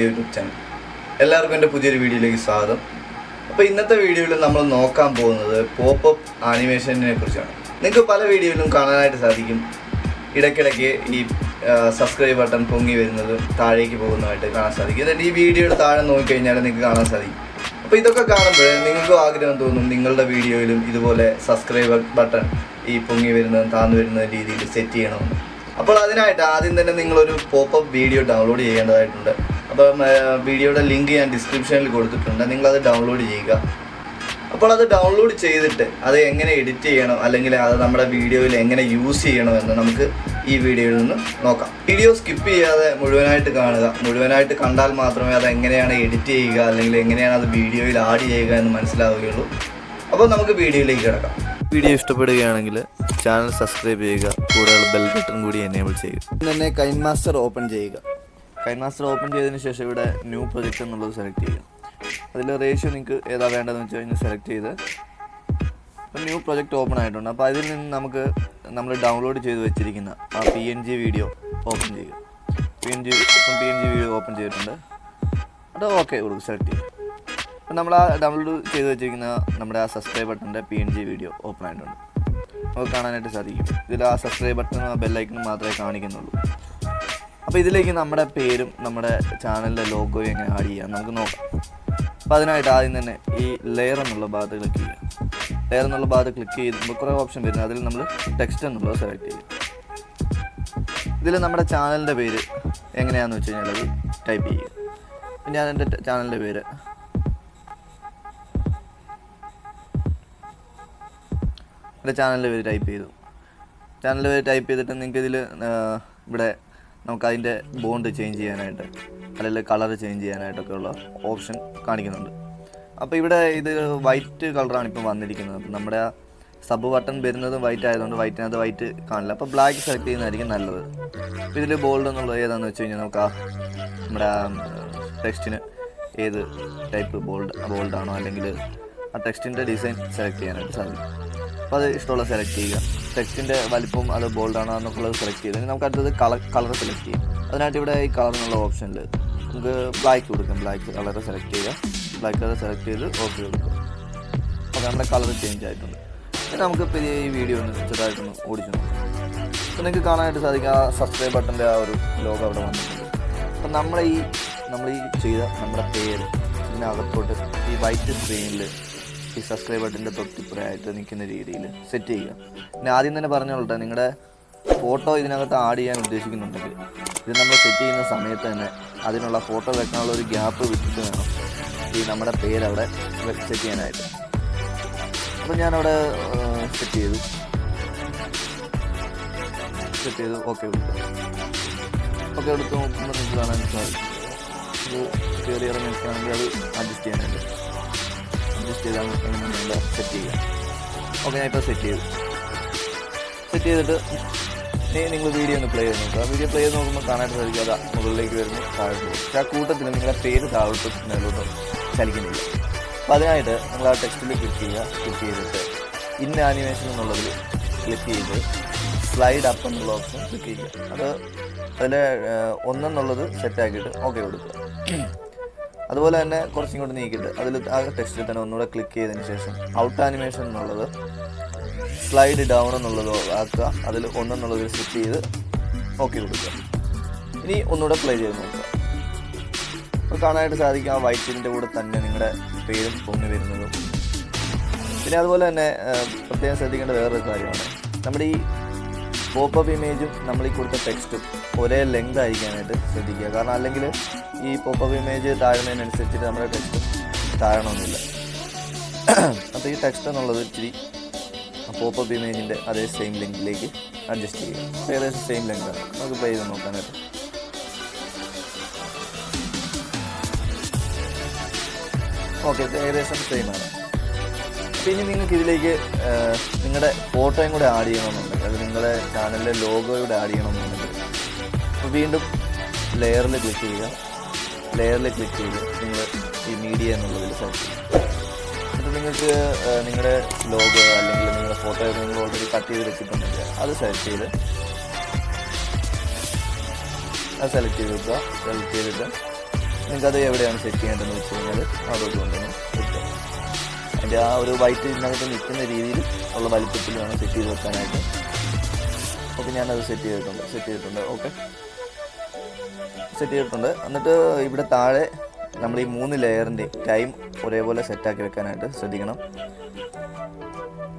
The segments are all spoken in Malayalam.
YouTube channel. എല്ലാവർക്കും എൻ്റെ പുതിയൊരു വീഡിയോയിലേക്ക് സ്വാഗതം. അപ്പോൾ ഇന്നത്തെ വീഡിയോയിൽ നമ്മൾ നോക്കാൻ പോകുന്നത് പോപ്പപ്പ് ആനിമേഷനെ കുറിച്ചാണ്. നിങ്ങൾക്ക് പല വീഡിയോയിലും കാണാനായിട്ട് സാധിക്കും, ഇടയ്ക്കിടയ്ക്ക് ഈ സബ്സ്ക്രൈബ് ബട്ടൺ പൊങ്ങി വരുന്നതും താഴേക്ക് പോകുന്നതായിട്ട് കാണാൻ സാധിക്കും. എന്നിട്ട് ഈ വീഡിയോയുടെ താഴെ നോക്കിക്കഴിഞ്ഞാൽ നിങ്ങൾക്ക് കാണാൻ സാധിക്കും. അപ്പോൾ ഇതൊക്കെ കാണുമ്പോൾ നിങ്ങൾക്കും ആഗ്രഹം തോന്നും നിങ്ങളുടെ വീഡിയോയിലും ഇതുപോലെ സബ്സ്ക്രൈബ് ബട്ടൺ ഈ പൊങ്ങി വരുന്നതും താഴ്ന്നു വരുന്ന രീതിയിൽ സെറ്റ് ചെയ്യണമെന്ന്. അപ്പോൾ അതിനായിട്ട് ആദ്യം തന്നെ നിങ്ങളൊരു പോപ്പപ്പ് വീഡിയോ ഡൗൺലോഡ് ചെയ്യേണ്ടതായിട്ടുണ്ട്. അപ്പം വീഡിയോയുടെ ലിങ്ക് ഞാൻ ഡിസ്ക്രിപ്ഷനിൽ കൊടുത്തിട്ടുണ്ട്, നിങ്ങളത് ഡൗൺലോഡ് ചെയ്യുക. അപ്പോൾ അത് ഡൗൺലോഡ് ചെയ്തിട്ട് അത് എങ്ങനെ എഡിറ്റ് ചെയ്യണം, അല്ലെങ്കിൽ അത് നമ്മുടെ വീഡിയോയിൽ എങ്ങനെ യൂസ് ചെയ്യണമെന്ന് നമുക്ക് ഈ വീഡിയോയിൽ നിന്ന് നോക്കാം. വീഡിയോ സ്കിപ്പ് ചെയ്യാതെ മുഴുവനായിട്ട് കാണുക. മുഴുവനായിട്ട് കണ്ടാൽ മാത്രമേ അത് എങ്ങനെയാണ് എഡിറ്റ് ചെയ്യുക അല്ലെങ്കിൽ എങ്ങനെയാണ് അത് വീഡിയോയിൽ ആഡ് ചെയ്യുക എന്ന് മനസ്സിലാവുകയുള്ളൂ. അപ്പോൾ നമുക്ക് വീഡിയോയിലേക്ക് കിടക്കാം. വീഡിയോ ഇഷ്ടപ്പെടുകയാണെങ്കിൽ ചാനൽ സബ്സ്ക്രൈബ് ചെയ്യുക, കൂടാതെ ബെൽ ബട്ടൺ കൂടി എനേബിൾ ചെയ്യുക. തന്നെ കൈൻമാസ്റ്റർ ഓപ്പൺ ചെയ്യുക. കൈൻമാസ്റ്റർ ഓപ്പൺ ചെയ്തതിന് ശേഷം ഇവിടെ ന്യൂ പ്രൊജക്റ്റ് എന്നുള്ളത് സെലക്ട് ചെയ്യുക. അതിൽ റേഷ്യോ നിങ്ങൾക്ക് ഏതാ വേണ്ടതെന്ന് വെച്ച് കഴിഞ്ഞാൽ സെലക്ട് ചെയ്ത് ന്യൂ പ്രൊജക്റ്റ് ഓപ്പൺ ആയിട്ടുണ്ട്. അപ്പോൾ അതിൽ നിന്ന് നമുക്ക് നമ്മൾ ഡൗൺലോഡ് ചെയ്ത് വെച്ചിരിക്കുന്ന ആ PNG വീഡിയോ ഓപ്പൺ ചെയ്യുക. PNG വീഡിയോ ഓപ്പൺ ചെയ്തിട്ടുണ്ട്. അത് ഓക്കെ കൊടുക്കും, സെലക്ട് ചെയ്യുക. അപ്പോൾ നമ്മൾ ആ ഡൗൺലോഡ് ചെയ്ത് വെച്ചിരിക്കുന്ന നമ്മുടെ ആ സബ്സ്ക്രൈബ് ബട്ടൻ്റെ PNG വീഡിയോ ഓപ്പൺ ആയിട്ടുണ്ട്. നമുക്ക് കാണാനായിട്ട് സാധിക്കും. ഇതിൽ ആ സബ്സ്ക്രൈബ് ബട്ടണും ആ ബെല്ലൈക്കണും മാത്രമേ കാണിക്കുന്നുള്ളൂ. അപ്പോൾ ഇതിലേക്ക് നമ്മുടെ പേരും നമ്മുടെ ചാനലിൻ്റെ ലോഗോയും എങ്ങനെ ആഡ് ചെയ്യാം നമുക്ക് നോക്കാം. അപ്പോൾ അതിനായിട്ട് ആദ്യം തന്നെ ഈ ലെയർ എന്നുള്ള ഭാഗത്ത് ക്ലിക്ക് ചെയ്യുക. ലെയർ എന്നുള്ള ഭാഗത്ത് ക്ലിക്ക് ചെയ്യുമ്പോൾ കുറേ ഓപ്ഷൻ വരുന്നത്, അതിൽ നമ്മൾ ടെക്സ്റ്റ് എന്നുള്ളത് സെലക്ട് ചെയ്യും. ഇതിൽ നമ്മുടെ ചാനലിൻ്റെ പേര് എങ്ങനെയാണെന്ന് വെച്ച് കഴിഞ്ഞാൽ അത് ടൈപ്പ് ചെയ്യുക. ഞാൻ എൻ്റെ ചാനലിൻ്റെ പേര് ടൈപ്പ് ചെയ്തു. ചാനലിൻ്റെ പേര് ടൈപ്പ് ചെയ്തിട്ട് നിങ്ങൾക്ക് ഇതിൽ ഇവിടെ നമുക്കതിൻ്റെ ബോണ്ട് ചേഞ്ച് ചെയ്യാനായിട്ട് അല്ലെങ്കിൽ കളർ ചേഞ്ച് ചെയ്യാനായിട്ടൊക്കെ ഉള്ള ഓപ്ഷൻ കാണിക്കുന്നുണ്ട്. അപ്പോൾ ഇവിടെ ഇത് വൈറ്റ് കളറാണ് ഇപ്പോൾ വന്നിരിക്കുന്നത്. അപ്പോൾ നമ്മുടെ ആ സബ് ബട്ടൺ വരുന്നത് വൈറ്റ് ആയതുകൊണ്ട് വൈറ്റിനകത്ത് വൈറ്റ് കാണില്ല. അപ്പോൾ ബ്ലാക്ക് സെലക്ട് ചെയ്യുന്നതായിരിക്കും നല്ലത്. അപ്പോൾ ഇതിൽ ബോൾഡ് എന്നുള്ളത് ഏതാണെന്ന് വെച്ച് കഴിഞ്ഞാൽ നമുക്ക് നമ്മുടെ ടെക്സ്റ്റിന് ഏത് ടൈപ്പ് ബോൾഡാണോ അല്ലെങ്കിൽ ആ ടെക്സ്റ്റിൻ്റെ ഡിസൈൻ സെലക്ട് ചെയ്യാനായിട്ട് സാധിക്കും. അപ്പോൾ അത് ഇഷ്ടമുള്ള സെലക്ട് ചെയ്യുക. ടെക്സ്റ്റിൻ്റെ വലിപ്പം അത് ബോൾഡാണോ എന്നൊക്കെയുള്ളത് സെലക്ട് ചെയ്ത് നമുക്ക് അടുത്തത് കളർ സെലക്ട് ചെയ്യും. അതിനായിട്ട് ഇവിടെ ഈ കളർ എന്നുള്ള ഓപ്ഷനിൽ നമുക്ക് ബ്ലാക്ക് കൊടുക്കാം. ബ്ലാക്ക് കളർ സെലക്ട് ചെയ്യുക. ബ്ലാക്ക് കളർ സെലക്ട് ചെയ്ത് ഓക്കെ കൊടുക്കുക. അപ്പോൾ നമ്മുടെ കളർ ചേഞ്ച് ആയിട്ടുണ്ട്. ഇനി നമുക്ക് ഈ വീഡിയോ ഒന്ന് ചെറുതായിട്ടൊന്ന് ഓടിച്ചു നോക്കാം. അപ്പോൾ നിങ്ങൾക്ക് കാണാനായിട്ട് സാധിക്കും ആ സബ്സ്ക്രൈബ് ബട്ടൻ്റെ ആ ഒരു ലോഗോ അവിടെ വന്നിട്ടുണ്ട്. അപ്പോൾ നമ്മൾ ഈ ചെയ്ത നമ്മുടെ പേര് ഇതിനകത്തോട്ട് ഈ വൈറ്റ് സ്ക്രീനിൽ ഈ സബ്സ്ക്രൈബ് ബട്ടൻ്റെ തൊട്ടിപ്പുറയായിട്ട് നിൽക്കുന്ന രീതിയിൽ സെറ്റ് ചെയ്യുക. പിന്നെ ആദ്യം തന്നെ പറഞ്ഞോളട്ടെ, നിങ്ങളുടെ ഫോട്ടോ ഇതിനകത്ത് ആഡ് ചെയ്യാൻ ഉദ്ദേശിക്കുന്നുണ്ടെങ്കിൽ ഇത് നമ്മൾ സെറ്റ് ചെയ്യുന്ന സമയത്ത് തന്നെ അതിനുള്ള ഫോട്ടോ വെക്കാനുള്ള ഒരു ഗ്യാപ്പ് വിട്ടിട്ട് വേണം ഈ നമ്മുടെ പേരവിടെ സെറ്റ് ചെയ്യാനായിട്ട്. അപ്പോൾ ഞാനവിടെ സെറ്റ് ചെയ്തു ഓക്കെ കൊടുത്തു നോക്കുമ്പോൾ നിങ്ങൾക്ക് കാണാൻ സാധിക്കും. ഇത് കയറി ഇറങ്ങി നിൽക്കുകയാണെങ്കിൽ അത് അഡ്ജസ്റ്റ് ചെയ്യാനുണ്ട്. അഡ്ജസ്റ്റ് ചെയ്താൽ സെറ്റ് ചെയ്യുക. ഓക്കെ, ഞാൻ ഇപ്പോൾ സെറ്റ് ചെയ്തിട്ട് നിങ്ങൾ വീഡിയോ ഒന്ന് പ്ലേ ചെയ്ത് നോക്കുക. വീഡിയോ പ്ലേ ചെയ്ത് നോക്കുമ്പോൾ കാണാനായിട്ട് സാധിക്കും അത് മുകളിലേക്ക് വരുന്നു, താഴോട്ട് പോകും. പക്ഷേ ആ കൂട്ടത്തിൽ നിങ്ങളുടെ പേര് താഴോട്ടും മേലോട്ടും ചലിക്കുന്നില്ല. അപ്പോൾ അതിനായിട്ട് നിങ്ങൾ ആ ടെക്സ്റ്റിൽ ക്ലിക്ക് ചെയ്തിട്ട് ഇൻ ആനിമേഷൻ എന്നുള്ളതിൽ ക്ലിക്ക് ചെയ്ത് സ്ലൈഡ് അപ്പ് എന്നുള്ള ഓപ്ഷൻ ക്ലിക്ക് ചെയ്യുക. അതിൽ ഒന്നെന്നുള്ളത് സെറ്റാക്കിയിട്ട് ഓക്കെ കൊടുക്കുക. അതുപോലെ തന്നെ കുറച്ചും കൂടി നീക്കിയിട്ട് അതിൽ ആ ടെക്സ്റ്റിൽ തന്നെ ഒന്നുകൂടെ ക്ലിക്ക് ചെയ്തതിന് ശേഷം ഔട്ട് ആനിമേഷൻ എന്നുള്ളത് സ്ലൈഡ് ഡൗൺ എന്നുള്ളത് ആക്കുക. അതിൽ ഒന്നെന്നുള്ളത് സെറ്റ് ചെയ്ത് ഓക്കെ കൊടുക്കുക. ഇനി ഒന്നുകൂടെ പ്ലേ ചെയ്ത് നോക്കുക. അപ്പോൾ കാണാനായിട്ട് സാധിക്കും ആ വൈറ്റിൻ്റെ കൂടെ തന്നെ നിങ്ങളുടെ പേരും പൊങ്ങി വരുന്നതും. പിന്നെ അതുപോലെ തന്നെ പ്രത്യേകം ശ്രദ്ധിക്കേണ്ട വേറൊരു കാര്യമാണ്, നമ്മുടെ ഈ പോപ്പപ്പ് ഇമേജും നമ്മൾ ഈ കൊടുത്ത ടെക്സ്റ്റും ഒരേ ലെങ്ത് ആയിരിക്കാനായിട്ട് ശ്രദ്ധിക്കുക. കാരണം അല്ലെങ്കിൽ ഈ പോപ്പപ്പ് ഇമേജ് താഴുന്നതിനനുസരിച്ചിട്ട് നമ്മുടെ ടെക്സ്റ്റും താഴണമെന്നില്ല. അപ്പോൾ ഈ ടെക്സ്റ്റ് എന്നുള്ളത് ഇച്ചിരി പോപ്പപ്പ് ഇമേജിൻ്റെ അതേ സെയിം ലെങ്തിലേക്ക് അഡ്ജസ്റ്റ് ചെയ്യുക. ഏകദേശം സെയിം ലെങ്താണ്. നമുക്ക് പ്ലേ ചെയ്ത് നോക്കാനായിട്ട്. ഓക്കെ, ഏകദേശം സെയിമാണ്. പിന്നെ നിങ്ങൾക്ക് ഇതിലേക്ക് നിങ്ങളുടെ ഫോട്ടോയും കൂടെ ആഡ് ചെയ്യണമെന്നുണ്ടെങ്കിൽ, അത് നിങ്ങളുടെ ചാനലിലെ ലോഗോയുടെ ആഡ് ചെയ്യണമെന്നുണ്ടെങ്കിൽ വീണ്ടും ലെയറിൽ ക്ലിക്ക് ചെയ്യുക. ലെയറിൽ ക്ലിക്ക് ചെയ്ത് നിങ്ങൾ ഈ മീഡിയ എന്നുള്ളതിൽ സെലക്ട് ചെയ്യുക. എന്നിട്ട് നിങ്ങൾക്ക് നിങ്ങളുടെ ലോഗോ അല്ലെങ്കിൽ നിങ്ങളുടെ ഫോട്ടോ നിങ്ങൾ ഓൾറെഡി കട്ട് ചെയ്ത് വെച്ചിട്ടുണ്ടെങ്കിൽ അത് സെലക്ട് ചെയ്ത് സെലക്ട് ചെയ്ത് വെക്കുക. സെലക്ട് ചെയ്തിട്ട് നിങ്ങൾക്കത് എവിടെയാണ് സെറ്റ് ചെയ്യേണ്ടതെന്ന് വെച്ച് കഴിഞ്ഞാൽ അവിടെ കൊണ്ടുവന്ന് വെക്കുക. അതിൻ്റെ ആ ഒരു വൈറ്റ് ഇതിനകത്ത് നിൽക്കുന്ന രീതിയിൽ ഉള്ള വലിപ്പത്തിൽ വേണം സെറ്റ് ചെയ്ത് വെക്കാനായിട്ട്. ഓക്കെ, ഞാനത് സെറ്റ് ചെയ്തിട്ടുണ്ട്. ഓക്കെ, സെറ്റ് ചെയ്തിട്ടുണ്ട്. എന്നിട്ട് ഇവിടെ താഴെ നമ്മൾ ഈ 3 ലെയറിൻ്റെ ടൈം ഒരേപോലെ സെറ്റാക്കി വെക്കാനായിട്ട് ശ്രദ്ധിക്കണം.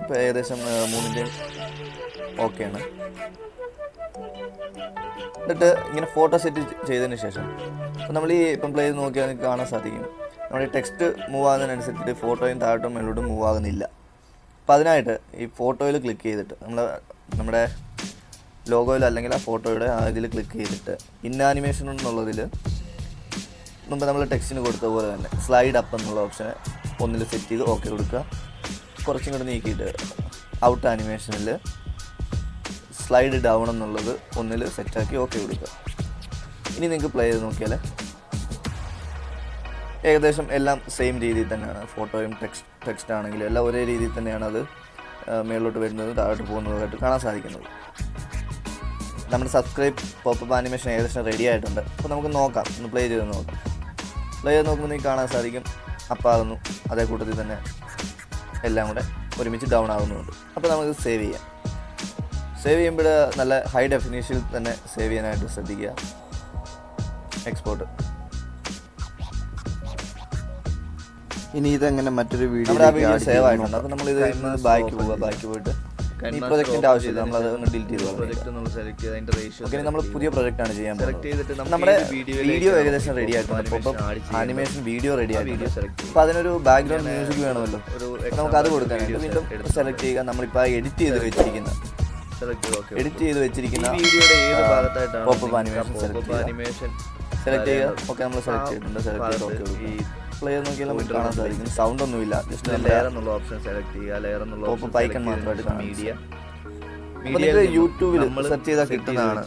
ഇപ്പോൾ ഏകദേശം 3ൻ്റെയും ഓക്കെയാണ്. എന്നിട്ട് ഇങ്ങനെ ഫോട്ടോ സെറ്റ് ചെയ്തതിന് ശേഷം അപ്പോൾ നമ്മൾ ഇപ്പം പ്ലേ ചെയ്ത് നോക്കിയാൽ നിങ്ങൾക്ക് കാണാൻ സാധിക്കും നമ്മുടെ ടെക്സ്റ്റ് മൂവ് ആകുന്നതിനനുസരിച്ചിട്ട് ഫോട്ടോയും താഴോട്ടും മേലോട്ടും മൂവ് ആകുന്നില്ല. അപ്പോൾ അതിനായിട്ട് ഈ ഫോട്ടോയിൽ ക്ലിക്ക് ചെയ്തിട്ട് നമ്മുടെ ലോഗോയിൽ അല്ലെങ്കിൽ ആ ഫോട്ടോയുടെ ഇതിൽ ക്ലിക്ക് ചെയ്തിട്ട് ഇൻ ആനിമേഷൻ എന്നുള്ളതിൽ മുമ്പ് നമ്മൾ ടെക്സ്റ്റിന് കൊടുത്ത പോലെ തന്നെ സ്ലൈഡ് അപ്പ് എന്നുള്ള ഓപ്ഷനെ ഒന്നിൽ സെറ്റ് ചെയ്ത് ഓക്കെ കൊടുക്കുക. കുറച്ചും കൂടെ നീക്കിയിട്ട് ഔട്ട് ആനിമേഷനിൽ സ്ലൈഡ് ഡൗൺ എന്നുള്ളത് ഒന്നിൽ സെറ്റാക്കി ഓക്കെ കൊടുക്കുക. ഇനി നിങ്ങൾക്ക് പ്ലേ ചെയ്ത് നോക്കിയാൽ ഏകദേശം എല്ലാം സെയിം രീതിയിൽ തന്നെയാണ്. ഫോട്ടോയും ടെക്സ്റ്റ് ആണെങ്കിലും എല്ലാം ഒരേ രീതിയിൽ തന്നെയാണ് അത് മേളിലോട്ട് വരുന്നതും താഴോട്ട് പോകുന്നതുമായിട്ട് കാണാൻ സാധിക്കുന്നത്. നമ്മുടെ സബ്സ്ക്രൈബ് പോപ്പപ്പ് ആനിമേഷൻ ഏകദേശം റെഡി ആയിട്ടുണ്ട്. അപ്പോൾ നമുക്ക് നോക്കാം, ഒന്ന് പ്ലേ ചെയ്ത് നോക്കാം. പ്ലേ ചെയ്ത് നോക്കുമ്പോൾ നിങ്ങൾക്ക് കാണാൻ സാധിക്കും അപ്പാകുന്നു, അതേ കൂട്ടത്തിൽ തന്നെ എല്ലാം കൂടെ ഒരുമിച്ച് ഡൗൺ ആകുന്നുണ്ട്. അപ്പോൾ നമുക്ക് സേവ് ചെയ്യാം. സേവ് ചെയ്യുമ്പോൾ നല്ല ഹൈ ഡെഫിനിഷനിൽ തന്നെ സേവ് ചെയ്യാനായിട്ട് ശ്രദ്ധിക്കുക. എക്സ്പോർട്ട്. ഇനി ഇതെങ്ങനെ മറ്റൊരു വീഡിയോ സേവ് ആയിട്ടുണ്ട്. അപ്പോൾ നമ്മളിത് ബാക്ക് പോയിട്ട് ഈ പ്രൊജക്റ്റിൻ്റെ ആവശ്യമില്ല, നമ്മളത് ഒന്ന് ഡിലീറ്റ് ചെയ്തു. ഓക്കെ, നമ്മൾ പുതിയ പ്രൊജക്റ്റാണ് ചെയ്യാൻ പോകുന്നത്. നമ്മുടെ വീഡിയോ ഏകദേശം റെഡി ആയിട്ടുണ്ട്. അപ്പോൾ ആനിമേഷൻ വീഡിയോ റെഡി ആയിട്ടുണ്ട്. അപ്പോൾ അതിനൊരു ബാക്ക്ഗ്രൗണ്ട് മ്യൂസിക് വേണമല്ലോ, നമുക്കത് കൊടുക്കാനായിട്ട് വീണ്ടും സെലക്ട് ചെയ്യുക. നമ്മളിപ്പോൾ എഡിറ്റ് ചെയ്ത് വെച്ചിരിക്കുന്ന വീഡിയോയുടെ ഏത് ഭാഗത്തായിട്ടാണ് പോപ്പപ്പ് ആനിമേഷൻ സെലക്ട് ചെയ്യുക. ഓക്കെ, നമ്മൾ സെലക്ട് ചെയ്തിട്ടുണ്ട്. സെലക്ട് ചെയ്ത് ഓക്കെ കൊടുക്കുക. പ്ലേ നോക്കിയാൽ നമുക്ക് കാണാൻ സാധിക്കും സൗണ്ട് ഒന്നുമില്ല. ജസ്റ്റ് ലെയർ എന്നുള്ള ഓപ്ഷൻ സെലക്ട് ചെയ്യുക. ലെയർ എന്നുള്ള പോപ്പപ്പ് ഐക്കൺ മാത്രമായിട്ട് മീഡിയ യൂട്യൂബിൽ സെർച്ച് ചെയ്താൽ കിട്ടുന്നതാണ്.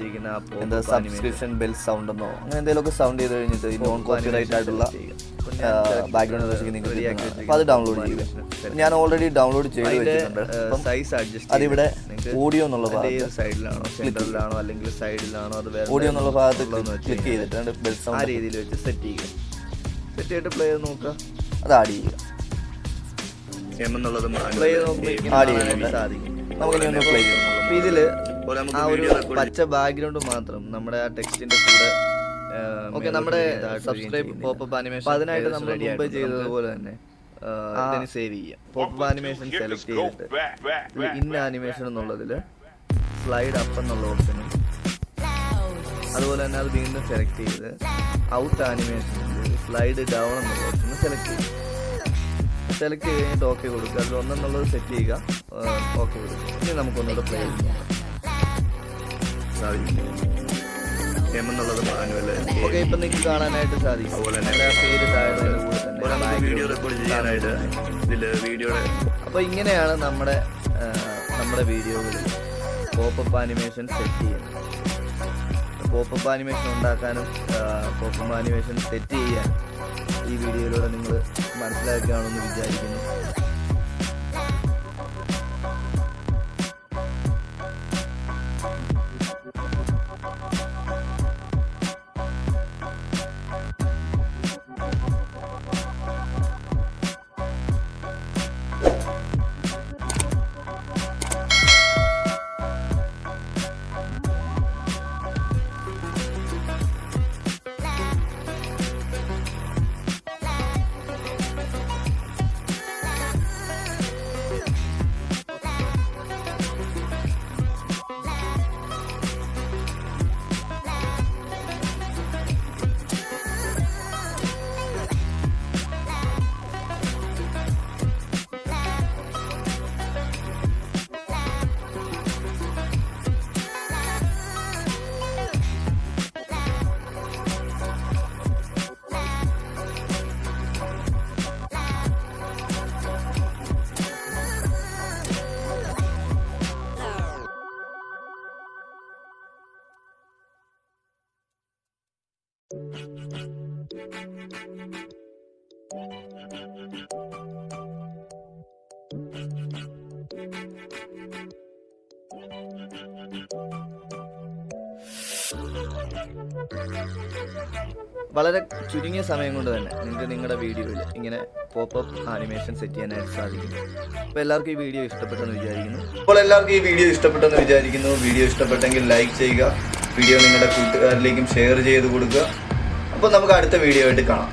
എന്താ സബ്സ്ക്രിപ്ഷൻ ബെൽ സൗണ്ട് എന്നോ അങ്ങനെ എന്തെങ്കിലുമൊക്കെ സൗണ്ട് ചെയ്ത് കഴിഞ്ഞിട്ട് ഈ നോൺ കോപ്പിറൈറ്റ് ആയിട്ടുള്ള ബാക്ക്ഗ്രൗണ്ട് മ്യൂസിക് നിങ്ങൾക്ക് കിട്ടുന്നതാണ്. അപ്പോൾ അത് ഡൗൺലോഡ് ചെയ്യുക. ഞാൻ ഓൾറെഡി ഡൗൺലോഡ് ചെയ്ത് വെച്ചിട്ടുണ്ട്. അതിവിടെ ഓഡിയോ എന്നുള്ള സൈഡിലാണോ അല്ലെങ്കിൽ സൈഡിലാണോ അത് ഓഡിയോ എന്നുള്ള ഭാഗത്ത് ക്ലിക്ക് ചെയ്തിട്ട് ബെൽ സൗണ്ട് ആ രീതിയിൽ വെച്ച് സെറ്റ് ചെയ്യുക. സെറ്റ് ചെയ്തിട്ട് പ്ലേ ചെയ്ത് നോക്കുക. അത് ആഡ് ചെയ്യുക. പ്ലേ ചെയ്ത് ആഡ് ചെയ്യാൻ സാധിക്കും. നമുക്കിനി ഒന്ന് പ്ലേ ചെയ്യാം. അപ്പോൾ ഇതിൽ ആ ഒരു പച്ച ബാക്ക്ഗ്രൗണ്ട് മാത്രം നമ്മുടെ ആ ടെക്സ്റ്റിന്റെ കൂടെ ഓക്കെ നമ്മുടെ സബ്സ്ക്രൈബ് പോപ്പപ്പ് ആനിമേഷൻ അതിനായിട്ട് നമ്മൾ മുമ്പ് ചെയ്തതുപോലെ തന്നെ ഇതിന് സേവ് ചെയ്യാം. പോപ്പപ്പ് ആനിമേഷൻ സെലക്ട് ചെയ്തിട്ട് ഇൻ ആനിമേഷൻ എന്നുള്ളതിൽ സ്ലൈഡ് അപ്പ് എന്നുള്ള ഓപ്ഷനും അതുപോലെ തന്നെ അത് വീണ്ടും സെലക്ട് ചെയ്ത് ഔട്ട് ആനിമേഷൻ സ്ലൈഡ് ഡൗൺ എന്നുള്ള ഓപ്ഷൻ സെലക്ട് ചെയ്ത് കഴിഞ്ഞിട്ട് ഓക്കെ കൊടുക്കുക. അതിൽ ഒന്നെന്നുള്ളത് സെറ്റ് ചെയ്യുക. ഓക്കെ കൊടുക്കുക. ഇനി നമുക്കൊന്നുകൂടെ പ്ലേ ചെയ്യാം. എന്നുള്ളത് മാനുവൽ ഓക്കെ ഇപ്പം നിങ്ങൾക്ക് കാണാനായിട്ട് സാധിക്കും. അതുപോലെ തന്നെ പേര് താഴെ വീഡിയോ റെക്കോർഡ് ചെയ്യാനായിട്ട് ഇതിൽ വീഡിയോയുടെ അപ്പോൾ ഇങ്ങനെയാണ് നമ്മുടെ വീഡിയോകളിൽ പോപ്പപ്പ് ആനിമേഷൻ സെറ്റ് ചെയ്യുന്നത്. പോപ്പപ്പ് ആനിമേഷൻ ഉണ്ടാക്കാനും പോപ്പപ്പ് ആനിമേഷൻ സെറ്റ് ചെയ്യാൻ ഈ വീഡിയോയിലൂടെ നിങ്ങൾ മനസ്സിലാക്കുകയാണെന്ന് വിചാരിക്കുന്നു. വളരെ ചുരുങ്ങിയ സമയം കൊണ്ട് തന്നെ നിങ്ങൾക്ക് നിങ്ങളുടെ വീഡിയോയിൽ ഇങ്ങനെ പോപ്പപ്പ് ആനിമേഷൻ സെറ്റ് ചെയ്യാനായിട്ട് സാധിക്കും. അപ്പോൾ എല്ലാവർക്കും ഈ വീഡിയോ ഇഷ്ടപ്പെട്ടെന്ന് വിചാരിക്കുന്നു. വീഡിയോ ഇഷ്ടപ്പെട്ടെങ്കിൽ ലൈക്ക് ചെയ്യുക, വീഡിയോ നിങ്ങളുടെ കൂട്ടുകാരിലേക്കും ഷെയർ ചെയ്ത് കൊടുക്കുക. അപ്പോൾ നമുക്ക് അടുത്ത വീഡിയോ ആയിട്ട് കാണാം.